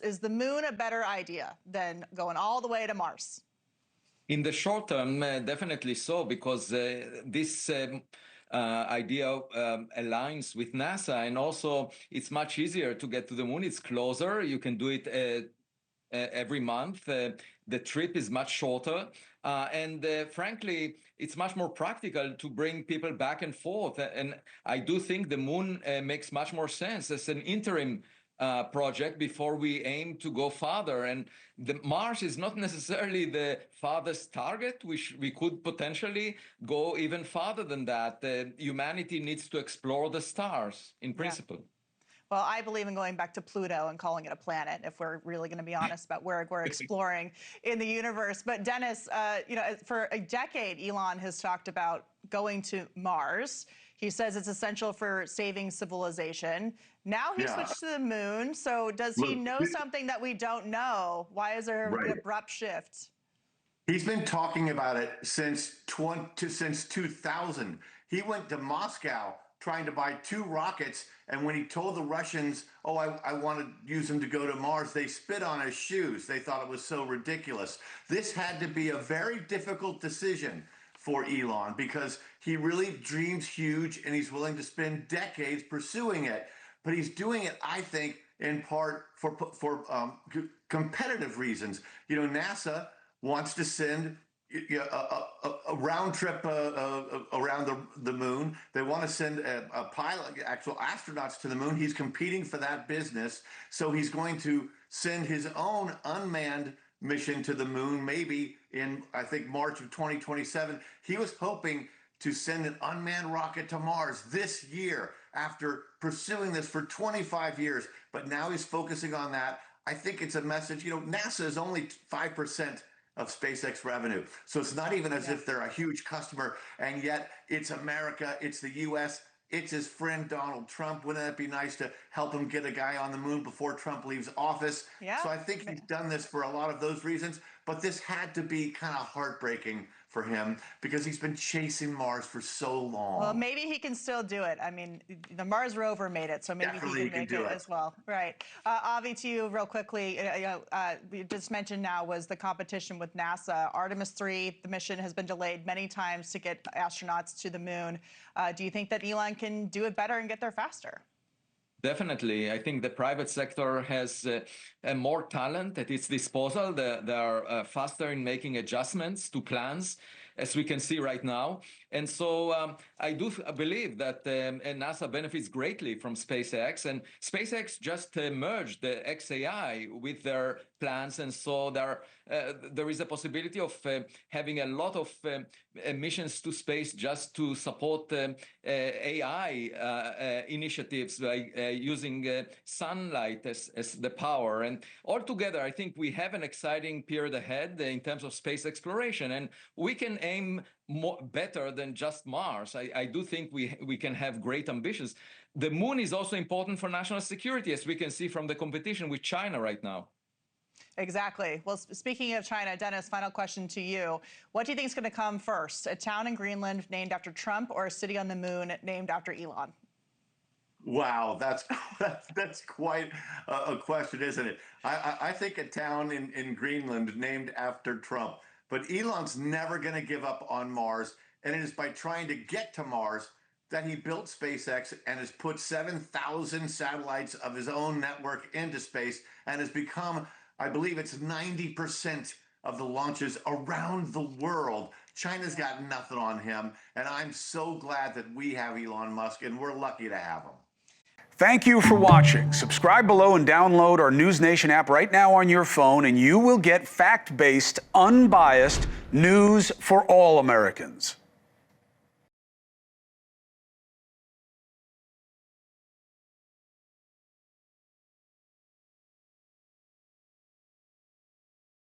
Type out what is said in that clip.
Is the moon a better idea than going all the way to Mars? In the short term, definitely so, because this idea aligns with NASA, and also it's much easier to get to the moon. It's closer. You can do it every month. The trip is much shorter. And frankly, it's much more practical to bring people back and forth. And I do think the moon makes much more sense as an interim project before we aim to go farther. And the Mars is not necessarily the farthest target. We could potentially go even farther than that. Humanity needs to explore the stars in principle. Yeah. Well, I believe in going back to Pluto and calling it a planet, if we're really going to be honest about where we're exploring in the universe. But Dennis, you know, for a decade, Elon has talked about going to Mars. He says it's essential for saving civilization. Now he switched to the moon. So does he know something that we don't know? Why is there an abrupt shift? He's been talking about it since 2000. He went to Moscow trying to buy 2 rockets, and when he told the Russians, oh, I want to use them to go to Mars, they spit on his shoes. They thought it was so ridiculous. This had to be a very difficult decision for Elon, because he really dreams huge and he's willing to spend decades pursuing it. But he's doing it, I think, in part for competitive reasons. You know, NASA wants to send a round trip around the moon. They want to send a pilot, actual astronauts to the moon. He's competing for that business. So he's going to send his own unmanned mission to the moon, maybe in, I think, March of 2027. He was hoping to send an unmanned rocket to Mars this year after pursuing this for 25 years. But now he's focusing on that. I think it's a message. You know, NASA is only 5% of SpaceX revenue. So it's not even as if they're a huge customer, and yet it's America, it's the US, it's his friend Donald Trump. Wouldn't that be nice to help him get a guy on the moon before Trump leaves office? So I think he's done this for a lot of those reasons, but this had to be kind of heartbreaking for him because he's been chasing Mars for so long. Well, maybe he can still do it. I mean, the Mars rover made it, so maybe he can make it as well. Right. Avi, to you real quickly, we just mentioned now was the competition with NASA. Artemis 3, the mission has been delayed many times to get astronauts to the moon. Do you think that Elon can do it better and get there faster? Definitely. I think the private sector has more talent at its disposal. They are faster in making adjustments to plans, as we can see right now. And so I do believe that NASA benefits greatly from SpaceX. And SpaceX just merged the XAI with their plans. And so there is a possibility of having a lot of missions to space just to support AI initiatives, like using sunlight as the power. And altogether, I think we have an exciting period ahead in terms of space exploration. And we can aim better than just Mars. I do think we can have great ambitions. The moon is also important for national security, as we can see from the competition with China right now. Exactly. Well, speaking of China, Dennis, final question to you. What do you think is going to come first? A town in Greenland named after Trump, or a city on the moon named after Elon? Wow, that's quite a question, isn't it? I think a town in Greenland named after Trump. But Elon's never going to give up on Mars. And it is by trying to get to Mars that he built SpaceX and has put 7,000 satellites of his own network into space and has become, I believe it's 90% of the launches around the world. China's got nothing on him. And I'm so glad that we have Elon Musk, and we're lucky to have him. Thank you for watching. Subscribe below and download our NewsNation app right now on your phone, and you will get fact-based, unbiased news for all Americans.